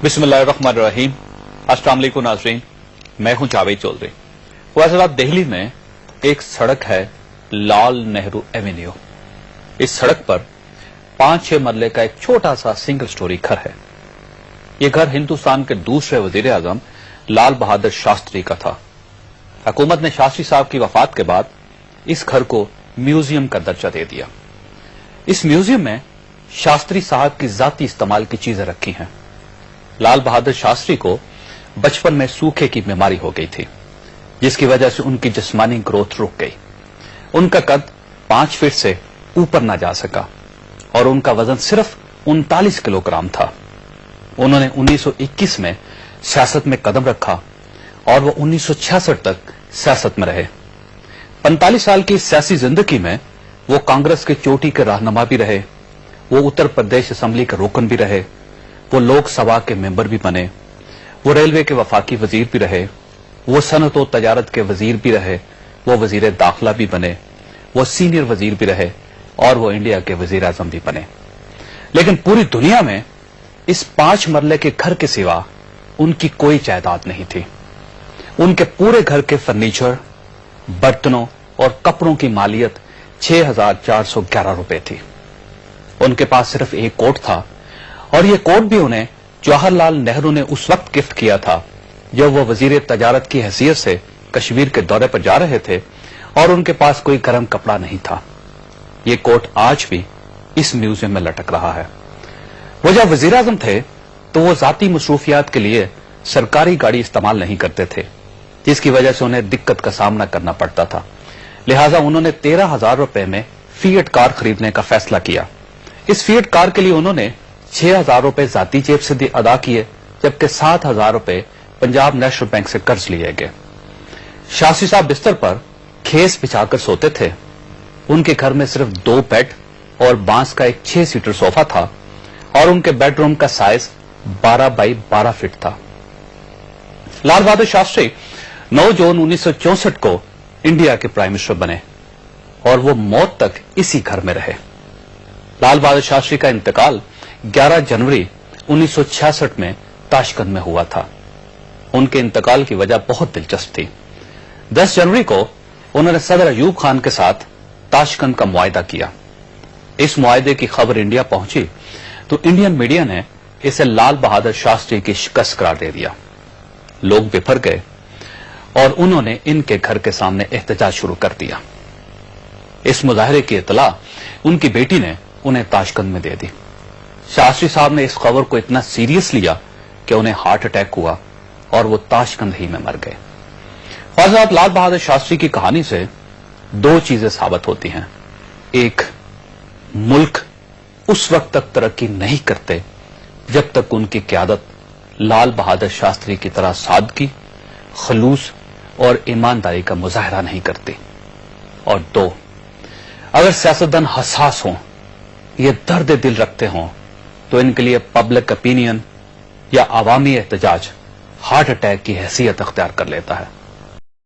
बिस्मिल्लाहिर्रहमानिर्रहीम। अस्सलाम वालेकुम नाज़रीन, मैं हूं जावेद चौधरी। वाज़रात दिल्ली में एक सड़क है लाल नेहरू एवेन्यू। इस सड़क पर 5-6 मरले का एक छोटा सा सिंगल स्टोरी घर है। यह घर हिंदुस्तान के दूसरे वजीर आजम लाल बहादुर शास्त्री का था। हुकूमत ने शास्त्री साहब की वफात के बाद इस घर को म्यूजियम का दर्जा दे दिया। इस म्यूजियम में शास्त्री साहब की जाती इस्तेमाल की चीजें रखी हैं। लाल बहादुर शास्त्री को बचपन में सूखे की बीमारी हो गई थी, जिसकी वजह से उनकी जिस्मानी ग्रोथ रुक गई। उनका कद 5 फीट से ऊपर ना जा सका और उनका वजन सिर्फ 39 किलोग्राम था। उन्होंने 1921 में सियासत में कदम रखा और वो 1966 तक सियासत में रहे। 45 साल की सियासी जिंदगी में वो कांग्रेस के चोटी के रहनुमा भी रहे, वो उत्तर प्रदेश असेंबली के रुकन भी रहे, वो लोकसभा के मेंबर भी बने, वो रेलवे के वफाकी वजीर भी रहे, वो सनत और तजारत के वजीर भी रहे, वो वजीर दाखिला भी बने, वो सीनियर वजीर भी रहे और वो इंडिया के वजीर आजम भी बने। लेकिन पूरी दुनिया में इस 5 मरले के घर के सिवा उनकी कोई जायदाद नहीं थी। उनके पूरे घर के फर्नीचर, बर्तनों और कपड़ों की मालियत 6,411 रुपए थी। उनके पास सिर्फ एक कोट था और यह कोट भी उन्हें जवाहरलाल नेहरू ने उस वक्त गिफ्ट किया था जब वो वजीर तजारत की हैसियत से कश्मीर के दौरे पर जा रहे थे और उनके पास कोई गर्म कपड़ा नहीं था। ये कोट आज भी इस म्यूजियम में लटक रहा है। वो जब वजीर आजम थे तो वो जाती मसरूफियात के लिए सरकारी गाड़ी इस्तेमाल नहीं करते थे, जिसकी वजह से उन्हें दिक्कत का सामना करना पड़ता था। लिहाजा उन्होंने 13,000 रुपए में फिएट कार खरीदने का फैसला किया। इस फिएट कार के लिए उन्होंने 6,000 रुपए जाती जेब से अदा किए, जबकि 7,000 रुपए पंजाब नेशनल बैंक से कर्ज लिए गए। शास्त्री साहब बिस्तर पर खेस बिछाकर सोते थे। उनके घर में सिर्फ 2 बेड और बांस का एक 6 सीटर सोफा था और उनके बेडरूम का साइज 12 बाई 12 फीट था। लाल बहादुर शास्त्री 9 जून 1964 को इंडिया के प्राइम मिनिस्टर बने और वो मौत तक इसी घर में रहे। लाल बहादुर शास्त्री का इंतकाल 11 जनवरी 1966 में ताशकंद में हुआ था। उनके इंतकाल की वजह बहुत दिलचस्प थी। 10 जनवरी को उन्होंने सदर अयूब खान के साथ ताशकंद का मुआहदा किया। इस मुआहदे की खबर इंडिया पहुंची तो इंडियन मीडिया ने इसे लाल बहादुर शास्त्री की शिकस्त करार दे दिया। लोग बिफर गए और उन्होंने इनके घर के सामने एहतजाज शुरू कर दिया। इस मुजाहरे की इतला उनकी बेटी ने उन्हें ताशकंद में दे दी। शास्त्री साहब ने इस खबर को इतना सीरियस लिया कि उन्हें हार्ट अटैक हुआ और वो ताशकंद ही में मर गए। हज़रत लाल बहादुर शास्त्री की कहानी से 2 चीजें साबित होती हैं। एक, मुल्क उस वक्त तक तरक्की नहीं करते जब तक उनकी क़यादत लाल बहादुर शास्त्री की तरह सादगी, खलूस और ईमानदारी का मुजाहरा नहीं करती। और 2, अगर सियासतदान हसास हों, ये दर्द दिल रखते हों, तो इनके लिए पब्लिक ओपिनियन या अवामी एहतजाज हार्ट अटैक की हैसियत अख्तियार कर लेता है।